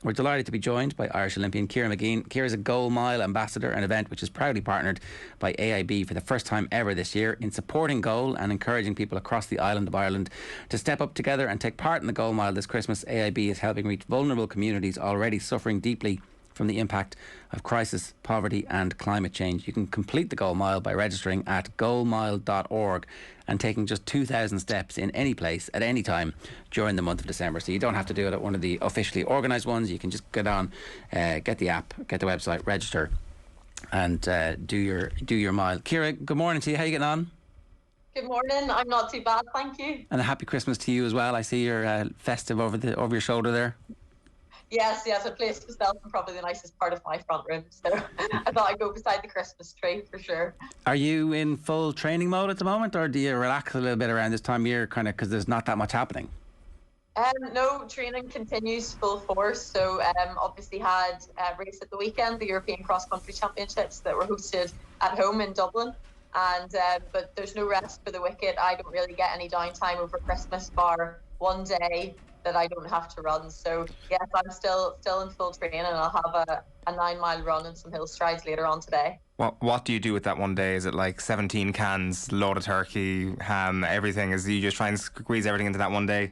We're delighted to be joined by Irish Olympian Ciara Mageean. Ciara is a GOAL Mile ambassador, an event which is proudly partnered by AIB for the first time ever this year in supporting GOAL and encouraging people across the island of Ireland to step up together and take part in the GOAL Mile this Christmas. AIB is helping reach vulnerable communities already suffering deeply from the impact of crisis, poverty and climate change. You can complete the GOAL Mile by registering at goalmile.org and taking just 2,000 steps in any place at any time during the month of December. So you don't have to do it at one of the officially organised ones. You can just get on, get the app, get the website, register and do your mile. Ciara, good morning to you. How are you getting on? Good morning. I'm not too bad, thank you. And a happy Christmas to you as well. I see you're festive over your shoulder there. Yes, I placed myself in probably the nicest part of my front room, so I thought I'd go beside the Christmas tree for sure. Are you in full training mode at the moment, or do you relax a little bit around this time of year, kind of because there's not that much happening? No, training continues full force. So obviously had a race at the weekend, the European Cross Country Championships that were hosted at home in Dublin. And but there's no rest for the wicked. I don't really get any downtime over Christmas bar one day that I don't have to run. So yes, I'm still in full training, and I'll have a 9-mile run and some hill strides later on today. What do you do with that one day? Is it like 17 cans, load of turkey, ham, everything? Is you just try and squeeze everything into that one day?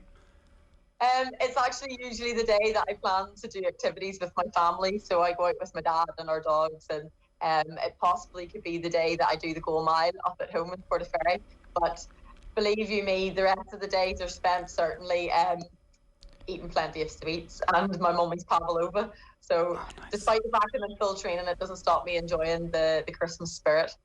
It's actually usually the day that I plan to do activities with my family. So I go out with my dad and our dogs, and it possibly could be the day that I do the GOAL Mile up at home in Portaferry. But believe you me, the rest of the days are spent certainly eating plenty of sweets and my mummy's pavlova. So nice. Despite the fact that I'm in full training, it doesn't stop me enjoying the Christmas spirit.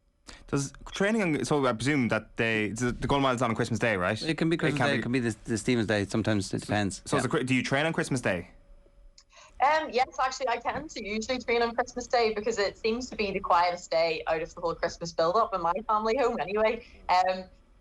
Does training, so I presume that the GOAL Mile is on Christmas Day, right? It can be Christmas Day, it can be the Stephen's Day, sometimes it depends. So do you train on Christmas Day? Yes, actually I tend to usually train on Christmas Day because it seems to be the quietest day out of the whole Christmas build-up in my family home anyway.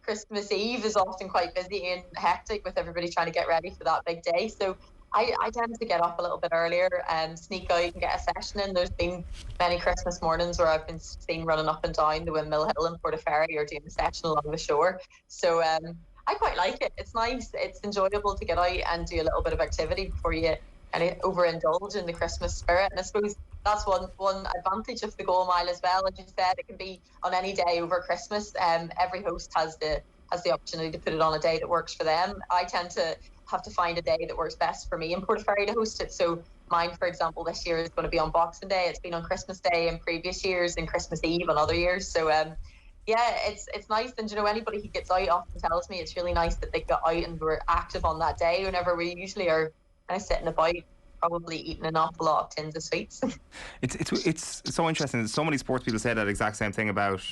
Christmas Eve is often quite busy and hectic with everybody trying to get ready for that big day. So I tend to get up a little bit earlier and sneak out and get a session in. There's been many Christmas mornings where I've been seen running up and down the Windmill Hill in Portaferry or doing a session along the shore. So I quite like it. It's nice. It's enjoyable to get out and do a little bit of activity before you overindulge in the Christmas spirit. And I suppose that's one advantage of the GOAL Mile as well. As you said, it can be on any day over Christmas. Every host has the opportunity to put it on a day that works for them. I tend to have to find a day that works best for me in Portaferry to host it. So mine, for example, this year is going to be on Boxing Day. It's been on Christmas Day in previous years and Christmas Eve on other years. So it's nice. And anybody who gets out often tells me it's really nice that they got out and were active on that day, whenever we usually are kind of sitting about, probably eating an awful lot of tins of sweets. It's so interesting. So many sports people say that exact same thing about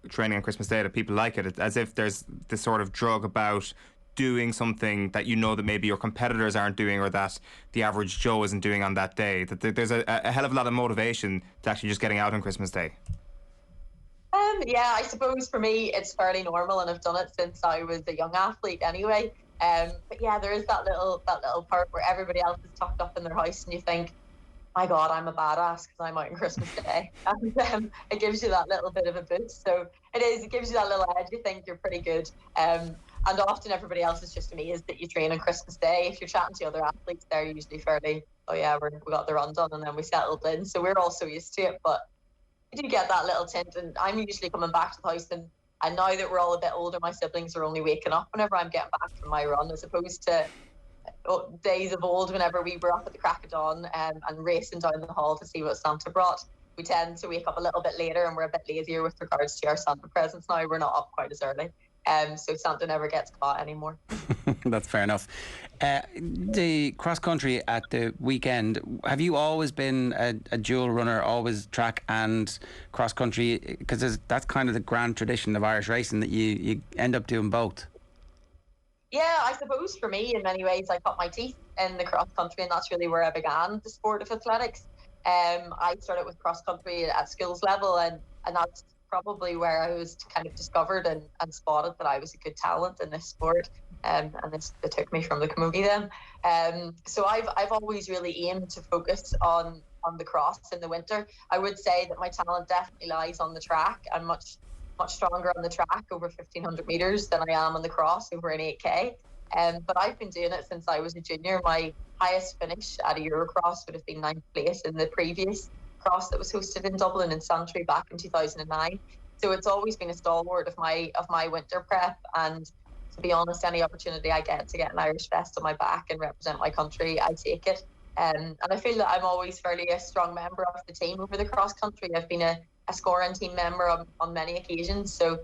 training on Christmas Day, that people like it. It's as if there's this sort of drug about doing something that that maybe your competitors aren't doing, or that the average Joe isn't doing on that day. That there's a hell of a lot of motivation to actually just getting out on Christmas Day. Yeah, I suppose for me it's fairly normal, and I've done it since I was a young athlete anyway. But yeah, there is that little part where everybody else is tucked up in their house and you think, my God, I'm a badass because I'm out on Christmas Day. And it gives you that little bit of a boost. So it gives you that little edge. You think you're pretty good. And often everybody else is just amazed that you train on Christmas Day. If you're chatting to other athletes, they're usually fairly, oh yeah, we got the run done and then we settled in. So we're all so used to it. But you do get that little tint, and I'm usually coming back to the house, and now that we're all a bit older, my siblings are only waking up whenever I'm getting back from my run, as opposed to days of old whenever we were up at the crack of dawn and racing down the hall to see what Santa brought. We tend to wake up a little bit later, and we're a bit lazier with regards to our Santa presents now. We're not up quite as early. So Santa never gets caught anymore. That's fair enough. The cross country at the weekend, have you always been a dual runner, always track and cross country? Because that's kind of the grand tradition of Irish racing, that you end up doing both. Yeah, I suppose for me, in many ways, I cut my teeth in the cross country, and that's really where I began the sport of athletics. I started with cross country at schools level, and that's probably where I was kind of discovered and spotted that I was a good talent in this sport. And it took me from the camogie then. So I've always really aimed to focus on the cross in the winter. I would say that my talent definitely lies on the track. I'm much stronger on the track over 1,500 metres than I am on the cross over an 8K. But I've been doing it since I was a junior. My highest finish at a Eurocross would have been 9th place in the previous cross that was hosted in Dublin in Santry back in 2009. So it's always been a stalwart of my winter prep. And to be honest, any opportunity I get to get an Irish vest on my back and represent my country, I take it. And I feel that I'm always fairly a strong member of the team over the cross country. I've been a scoring team member on many occasions. So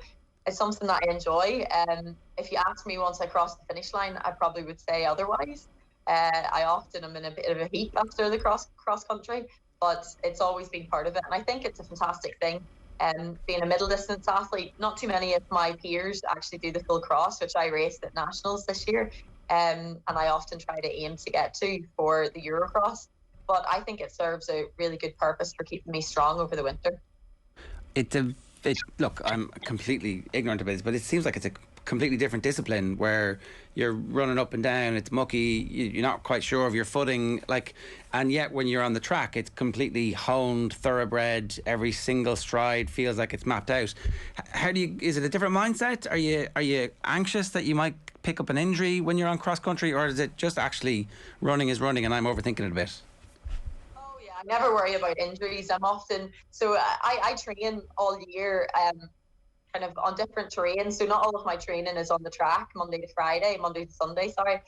it's something that I enjoy. If you ask me once I cross the finish line, I probably would say otherwise. I often am in a bit of a heat after the cross country, but it's always been part of it. And I think it's a fantastic thing. Being a middle distance athlete, not too many of my peers actually do the full cross, which I raced at nationals this year. And I often try to aim to get to for the Eurocross. But I think it serves a really good purpose for keeping me strong over the winter. Look, I'm completely ignorant of it, but it seems like it's a completely different discipline where you're running up and down, it's mucky, you're not quite sure of your footing, and yet when you're on the track, it's completely honed, thoroughbred, every single stride feels like it's mapped out. Is it a different mindset? Are you anxious that you might pick up an injury when you're on cross country, or is it just actually running is running and I'm overthinking it a bit? I never worry about injuries. I train all year kind of on different terrains. So not all of my training is on the track, Monday to Sunday, sorry.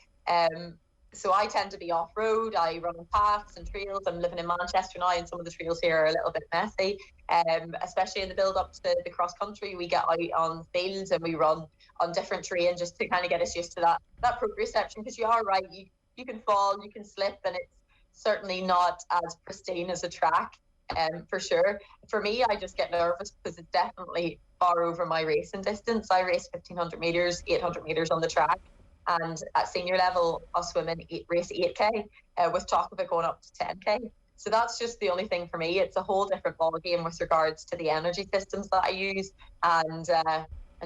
So I tend to be off-road. I run on paths and trails. I'm living in Manchester now, and some of the trails here are a little bit messy, especially in the build-up to the cross-country. We get out on fields and we run on different terrain just to kind of get us used to that proprioception, because you are right, you can fall, you can slip, and it's certainly not as pristine as a track, for sure. For me, I just get nervous because it's definitely far over my racing distance. I race 1,500 metres, 800 metres on the track, and at senior level, us women race 8K, with talk of it going up to 10K. So that's just the only thing for me. It's a whole different ballgame with regards to the energy systems that I use, and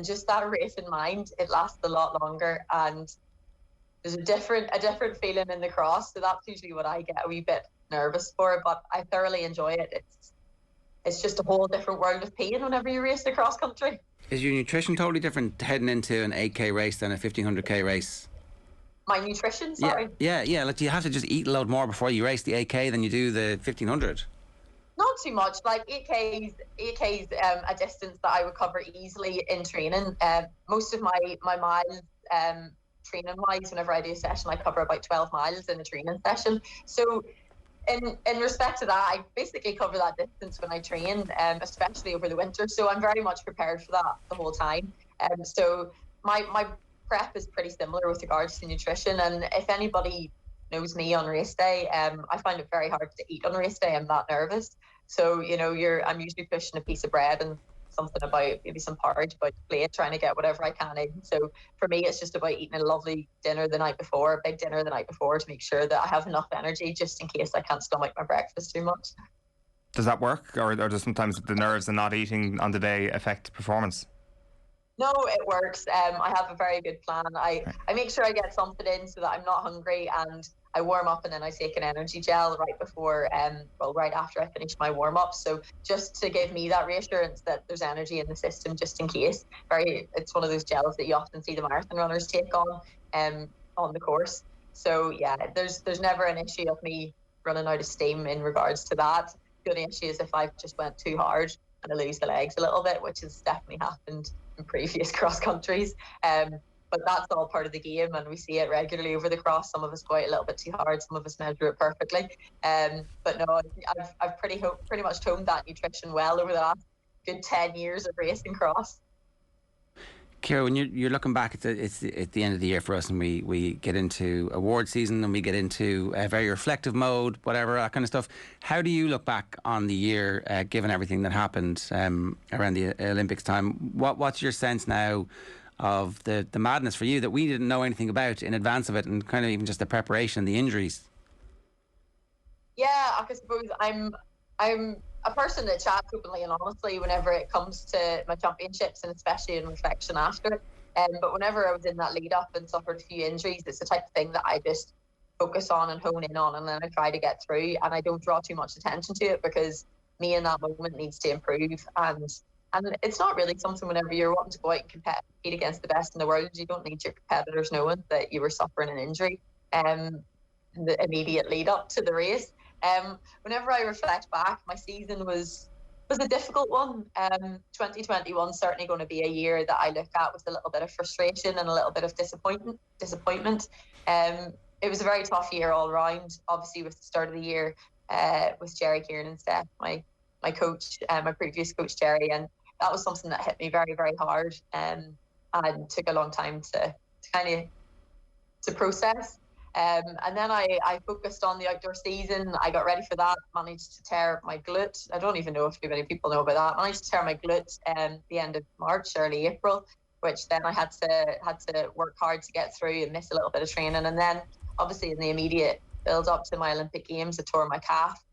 just that race in mind. It lasts a lot longer, and there's a different feeling in the cross, so that's usually what I get a wee bit nervous for, but I thoroughly enjoy it. It's just a whole different world of pain whenever you race the cross country. Is your nutrition totally different heading into an 8K race than a 1,500K race? My nutrition, sorry? Yeah. Like, do you have to just eat a load more before you race the 8K than you do the 1,500? Not too much. Like 8K's a distance that I would cover easily in training. Most of my miles, training wise, whenever I do a session, I cover about 12 miles in a training session. So in respect to that, I basically cover that distance when I train, especially over the winter. So I'm very much prepared for that the whole time. So my prep is pretty similar with regards to nutrition. And if anybody knows me on race day, I find it very hard to eat on race day. I'm that nervous. So, I'm usually pushing a piece of bread and something about maybe some porridge about the plate, trying to get whatever I can in. So for me, it's just about eating a lovely dinner the night before, a big dinner the night before, to make sure that I have enough energy just in case I can't stomach my breakfast too much. Does that work, or does sometimes the nerves and not eating on the day affect performance? No, it works. I have a very good plan. I make sure I get something in so that I'm not hungry, and I warm up and then I take an energy gel right before, right after I finish my warm up. So just to give me that reassurance that there's energy in the system just in case. It's one of those gels that you often see the marathon runners take on the course. So yeah, there's never an issue of me running out of steam in regards to that. The only issue is if I've just went too hard and I lose the legs a little bit, which has definitely happened in previous cross countries. But that's all part of the game, and we see it regularly over the cross. Some of us go out a little bit too hard, some of us measure it perfectly. But no, I've pretty much toned that nutrition well over the last good 10 years of racing cross. Ciara, when you're looking back, it's at the end of the year for us, and we get into award season and we get into a very reflective mode, whatever, that kind of stuff. How do you look back on the year, given everything that happened around the Olympics time? What's your sense now of the madness for you that we didn't know anything about in advance of it, and kind of even just the preparation, the injuries? Yeah, I suppose I'm a person that chats openly and honestly whenever it comes to my championships, and especially in reflection after. But whenever I was in that lead up and suffered a few injuries, it's the type of thing that I just focus on and hone in on, and then I try to get through, and I don't draw too much attention to it because me in that moment needs to improve, and And it's not really something whenever you're wanting to go out and compete against the best in the world, you don't need your competitors knowing that you were suffering an injury in the immediate lead up to the race. Whenever I reflect back, my season was a difficult one. 2021 is certainly going to be a year that I look at with a little bit of frustration and a little bit of disappointment. It was a very tough year all around. Obviously, with the start of the year, with Jerry Kiernan's death, my coach, my previous coach Jerry, and that was something that hit me very, very hard, and took a long time to kind of process. And then I focused on the outdoor season. I got ready for that, managed to tear my glute. I don't even know if too many people know about that. Managed to tear my glute the end of March, early April, which then I had to work hard to get through and miss a little bit of training. And then obviously in the immediate build up to my Olympic Games, I tore my calf.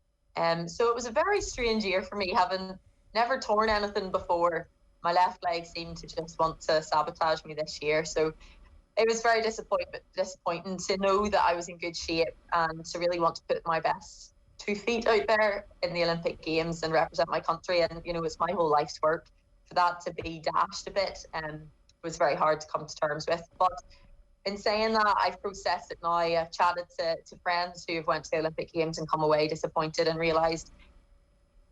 So it was a very strange year for me, having never torn anything before. My left leg seemed to just want to sabotage me this year. So it was very disappointing to know that I was in good shape and to really want to put my best 2 feet out there in the Olympic Games and represent my country. And, you know, it's my whole life's work. For that to be dashed a bit was very hard to come to terms with. But in saying that, I've processed it now. I've chatted to friends who have went to the Olympic Games and come away disappointed and realised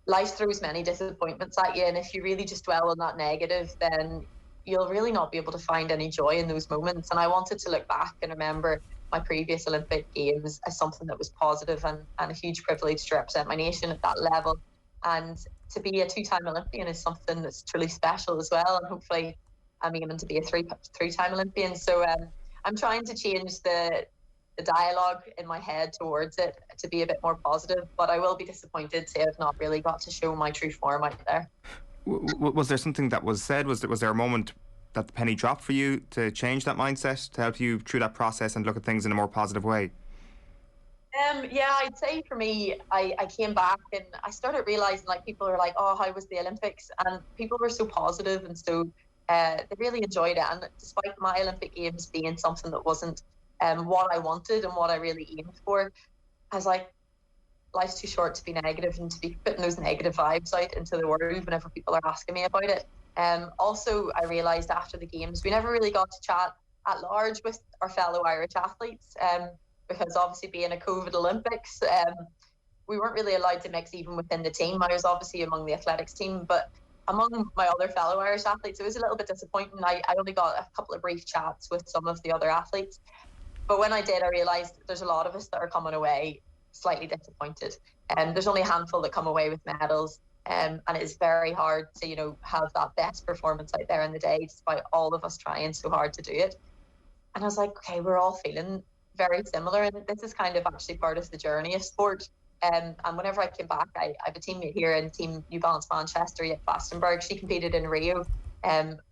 life throws many disappointments at you. And if you really just dwell on that negative, then you'll really not be able to find any joy in those moments. And I wanted to look back and remember my previous Olympic Games as something that was positive and a huge privilege to represent my nation at that level. And to be a 2-time Olympian is something that's truly special as well. And hopefully I'm aiming to be a three-time Olympian. So I'm trying to change the dialogue in my head towards it to be a bit more positive, but I will be disappointed to have not really got to show my true form out there. Was there something that was said? Was there a moment that the penny dropped for you to change that mindset, to help you through that process and look at things in a more positive way? Yeah, I'd say for me, I came back and I started realising, like, people are like, oh, how was the Olympics? And people were so positive and so they really enjoyed it. And despite my Olympic Games being something that wasn't what I wanted and what I really aimed for, I was like, life's too short to be negative and to be putting those negative vibes out into the world whenever people are asking me about it. Also, I realised after the Games, we never really got to chat at large with our fellow Irish athletes because obviously being a COVID Olympics, we weren't really allowed to mix even within the team. I was obviously among the athletics team, but among my other fellow Irish athletes, it was a little bit disappointing. I only got a couple of brief chats with some of the other athletes. But when I did, I realised there's a lot of us that are coming away slightly disappointed. There's only a handful that come away with medals. And it's very hard to, you know, have that best performance out there in the day, despite all of us trying so hard to do it. And I was like, okay, we're all feeling very similar. And this is kind of actually part of the journey of sport. And whenever I came back, I have a teammate here in Team New Balance Manchester at Fastenberg. She competed in Rio.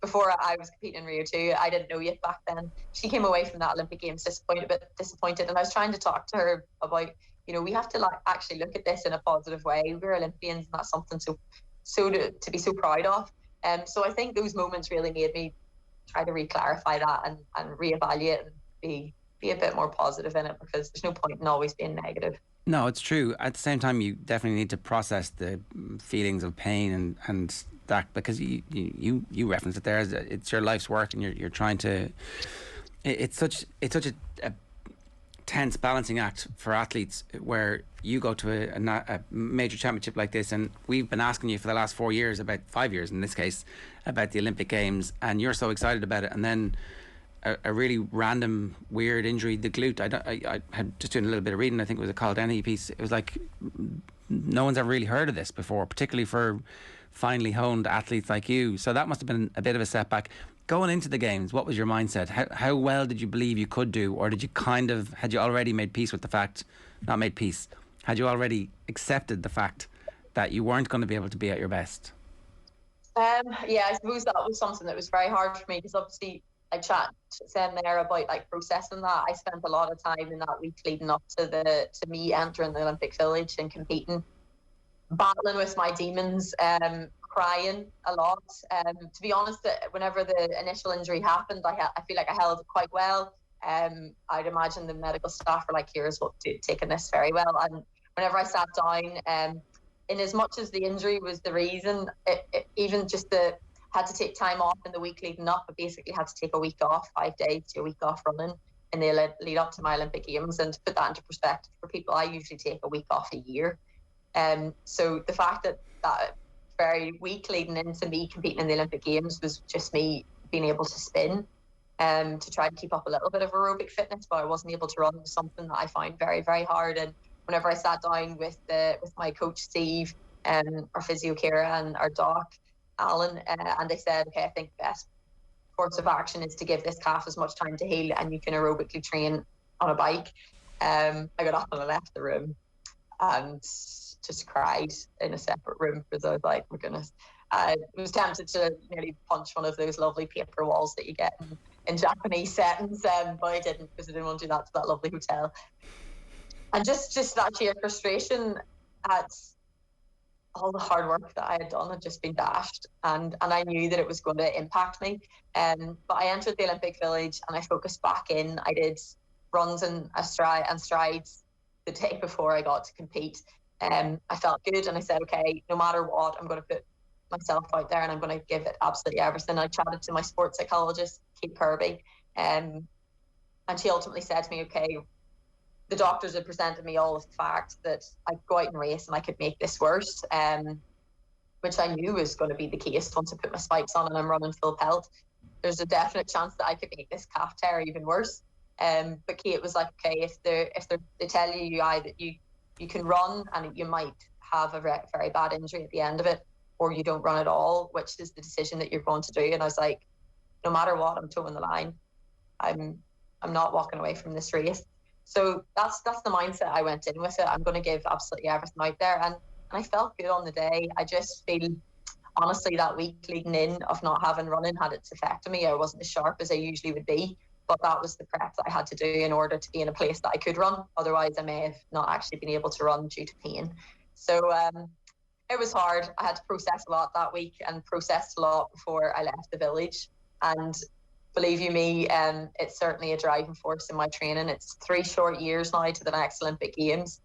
Before I was competing in Rio too, I didn't know yet back then. She came away from that Olympic Games disappointed. And I was trying to talk to her about, you know, we have to actually look at this in a positive way. We're Olympians, and that's something to be so proud of. So I think those moments really made me try to re-clarify that and reevaluate and be a bit more positive in it, because there's no point in always being negative. No, it's true. At the same time, you definitely need to process the feelings of pain and that, because you reference it there. It's your life's work, and you're trying to. It's such a tense balancing act for athletes, where you go to a major championship like this, and we've been asking you for the last 4 years, about 5 years in this case, about the Olympic Games, and you're so excited about it, and then a really random weird injury, the glute. I had just doing a little bit of reading. I think it was a Carl Denny piece. It was like no one's ever really heard of this before, particularly for finely honed athletes like you. So that must have been a bit of a setback. Going into the Games, what was your mindset? How well did you believe you could do, or did you had you already made peace with the fact, not made peace, had you already accepted the fact that you weren't going to be able to be at your best? Yeah, I suppose that was something that was very hard for me, because obviously I chat then there about like processing that. I spent a lot of time in that week leading up to me entering the Olympic Village and competing, battling with my demons, crying a lot. To be honest, whenever the initial injury happened, I feel like I held it quite well. I'd imagine the medical staff were like, here's what taking this very well. And whenever I sat down, in as much as the injury was the reason, even just had to take time off in the week leading up. I basically had to take a week off, 5 days to a week off running in the lead up to my Olympic Games. And to put that into perspective for people, I usually take a week off a year. So the fact that very week leading into me competing in the Olympic Games was just me being able to spin to try to keep up a little bit of aerobic fitness, but I wasn't able to run, was something that I find very, very hard. And whenever I sat down with my coach Steve, our physio Ciara, and our doc Alan, and they said, okay, I think the best course of action is to give this calf as much time to heal, and you can aerobically train on a bike. I got up and I left the room and just cried in a separate room because I was like, my goodness. I was tempted to nearly punch one of those lovely paper walls that you get in Japanese settings, but I didn't, because I didn't want to do that to that lovely hotel. And just that sheer frustration at all the hard work that I had done had just been dashed, and I knew that it was going to impact me. But I entered the Olympic Village and I focused back in. I did runs and strides the day before I got to compete. I felt good, and I said, okay, no matter what, I'm going to put myself out there and I'm going to give it absolutely everything. I chatted to my sports psychologist, Kate Kirby, and she ultimately said to me, okay, the doctors had presented me all of the fact that I'd go out and race and I could make this worse, which I knew was going to be the case once I put my spikes on and I'm running full pelt. There's a definite chance that I could make this calf tear even worse. But Kate was like, okay, if they tell you that you can run and you might have a very bad injury at the end of it, or you don't run at all, which is the decision that you're going to do. And I was like, no matter what, I'm towing the line. I'm not walking away from this race. So that's the mindset I went in with it. I'm going to give absolutely everything out there. And I felt good on the day. I just feel, honestly, that week leading in of not having running had its effect on me. I wasn't as sharp as I usually would be, but that was the prep that I had to do in order to be in a place that I could run. Otherwise, I may have not actually been able to run due to pain. So it was hard. I had to process a lot that week and processed a lot before I left the village. And believe you me, it's certainly a driving force in my training. It's 3 short years now to the next Olympic Games.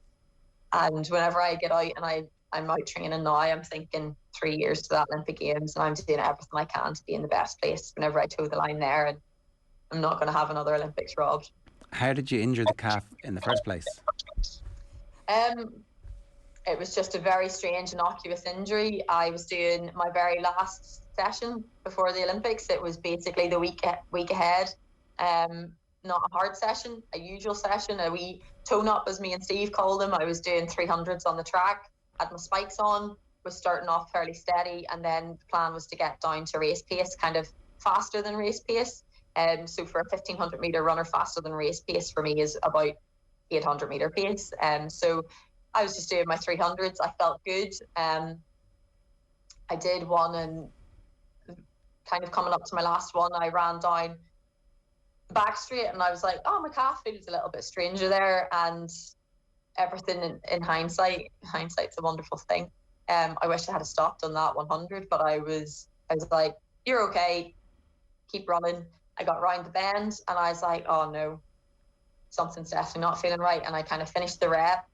And whenever I get out and I'm out training now, I'm thinking 3 years to that Olympic Games, and I'm doing everything I can to be in the best place whenever I toe the line there. And I'm not going to have another Olympics robbed. How did you injure the calf in the first place? It was just a very strange, innocuous injury. I was doing my very last session before the Olympics. It was basically the week ahead. Not a hard session, a usual session, a wee tone up, as me and Steve called them. I was doing 300s on the track, had my spikes on, was starting off fairly steady, and then the plan was to get down to race pace, kind of faster than race pace. So for a 1500 meter runner, faster than race pace for me is about 800 meter pace. So I was just doing my 300s. I felt good. I did one, and kind of coming up to my last one, I ran down the back straight and I was like, oh, my calf feels a little bit stranger there. And everything in hindsight's a wonderful thing. I wish I had stopped on that 100, but I was like, you're okay, keep running. I got round the bend and I was like, oh no, something's definitely not feeling right. And I kind of finished the rep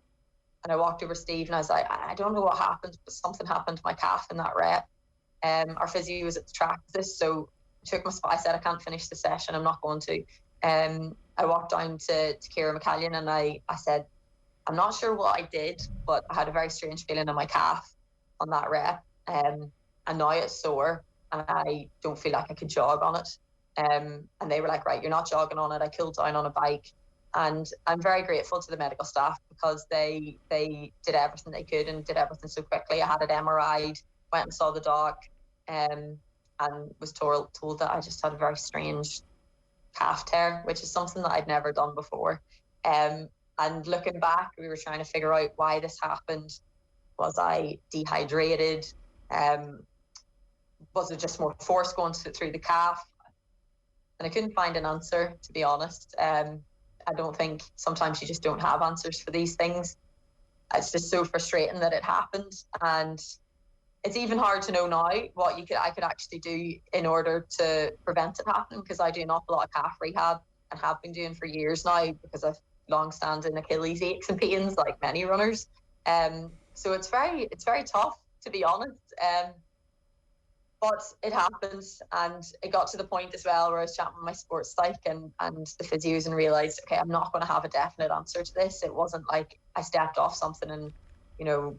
and I walked over to Steve and I was like, I don't know what happened, but something happened to my calf in that rep. Our physio was at the track with this, so I took my spot. I said, I can't finish the session, I'm not going to. I walked down to Ciara Mageean and I said, I'm not sure what I did, but I had a very strange feeling in my calf on that rep. And now it's sore and I don't feel like I could jog on it. And they were like, right, you're not jogging on it. I cooled down on a bike. And I'm very grateful to the medical staff because they did everything they could and did everything so quickly. I had it MRI'd, went and saw the doc, and was told that I just had a very strange calf tear, which is something that I'd never done before. And looking back, we were trying to figure out why this happened. Was I dehydrated? Was it just more force going through the calf? And I couldn't find an answer, to be honest. I don't think, sometimes you just don't have answers for these things. It's just so frustrating that it happened. And it's even hard to know now what I could actually do in order to prevent it happening, because I do an awful lot of calf rehab and have been doing for years now because I've long-standing Achilles aches and pains like many runners. So it's very tough, to be honest. But it happens, and it got to the point as well where I was chatting with my sports psych and the physios and realised, okay, I'm not going to have a definite answer to this. It wasn't like I stepped off something and, you know,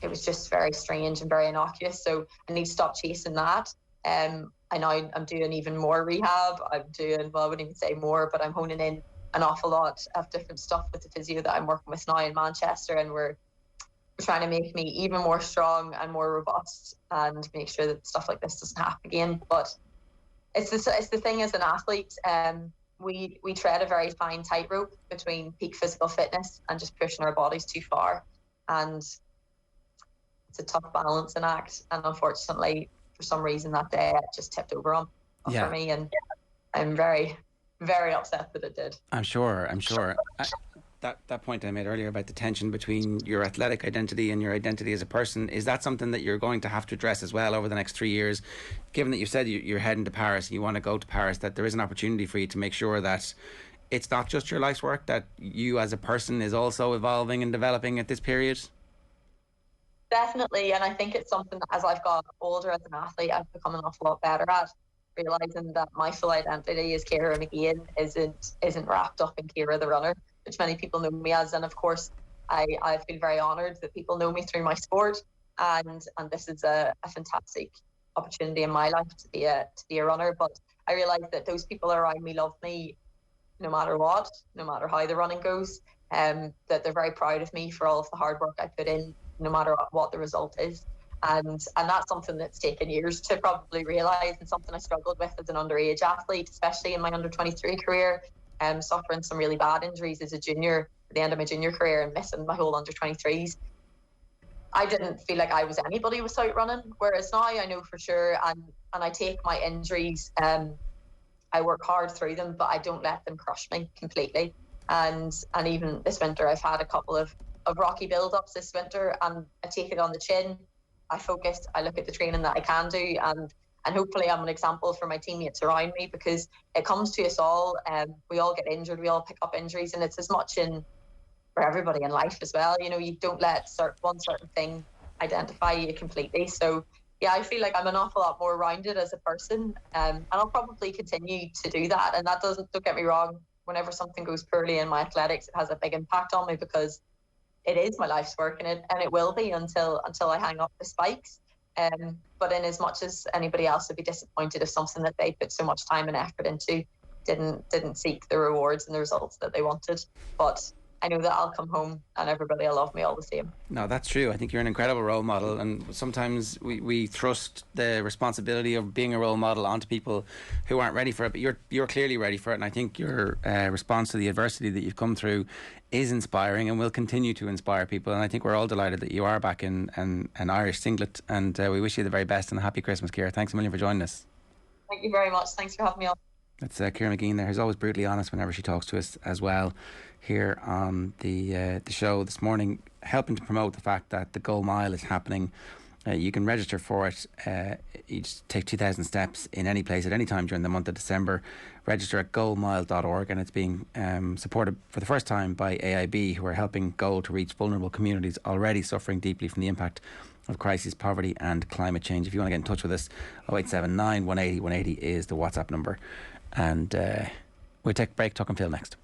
it was just very strange and very innocuous. So I need to stop chasing that. I know I'm doing even more rehab. I'm doing, well, I wouldn't even say more, but I'm honing in an awful lot of different stuff with the physio that I'm working with now in Manchester, and we're trying to make me even more strong and more robust and make sure that stuff like this doesn't happen again. But it's the thing as an athlete, we tread a very fine tightrope between peak physical fitness and just pushing our bodies too far. And it's a tough balancing act. And unfortunately, for some reason that day, it just tipped over on for me. And I'm very, very upset that it did. I'm sure. That point I made earlier about the tension between your athletic identity and your identity as a person, is that something that you're going to have to address as well over the next 3 years? Given that you said you're heading to Paris, you want to go to Paris, that there is an opportunity for you to make sure that it's not just your life's work, that you as a person is also evolving and developing at this period? Definitely, and I think it's something that as I've got older as an athlete, I've become an awful lot better at, realising that my full identity as Ciara Mageean isn't wrapped up in Ciara the runner, which many people know me as. And of course, I feel very honoured that people know me through my sport, and this is a fantastic opportunity in my life to be a runner. But I realise that those people around me love me no matter what, no matter how the running goes, that they're very proud of me for all of the hard work I put in, no matter what the result is. And that's something that's taken years to probably realise, and something I struggled with as an underage athlete, especially in my under-23 career, suffering some really bad injuries as a junior at the end of my junior career and missing my whole under-23s. I didn't feel like I was anybody without running, whereas now I know for sure, and I take my injuries, I work hard through them, but I don't let them crush me completely. And even this winter, I've had a couple of rocky build-ups this winter, and I take it on the chin. I focus, I look at the training that I can do, and hopefully I'm an example for my teammates around me, because it comes to us all. We all get injured, we all pick up injuries, and it's as much in for everybody in life as well. You know, you don't let one certain thing identify you completely. So yeah, I feel like I'm an awful lot more rounded as a person, and I'll probably continue to do that. And that don't get me wrong, whenever something goes poorly in my athletics, it has a big impact on me, because it is my life's work, and it will be until I hang up the spikes. But in as much as anybody else would be disappointed if something that they put so much time and effort into didn't seek the rewards and the results that they wanted. But I know that I'll come home and everybody will love me all the same. No, that's true. I think you're an incredible role model, and sometimes we thrust the responsibility of being a role model onto people who aren't ready for it, but you're clearly ready for it. And I think your response to the adversity that you've come through is inspiring and will continue to inspire people. And I think we're all delighted that you are back in an Irish singlet, and we wish you the very best and a happy Christmas, Ciara. Thanks a million for joining us. Thank you very much. Thanks for having me on. That's Ciara Mageean there, who's always brutally honest whenever she talks to us as well here on the show this morning, helping to promote the fact that the GOAL Mile is happening. You can register for it. You just take 2,000 steps in any place at any time during the month of December. Register at goalmile.org, and it's being supported for the first time by AIB, who are helping GOAL to reach vulnerable communities already suffering deeply from the impact of crisis, poverty and climate change. If you want to get in touch with us, 0879 180 180 is the WhatsApp number. And we'll take a break, talk and feel next.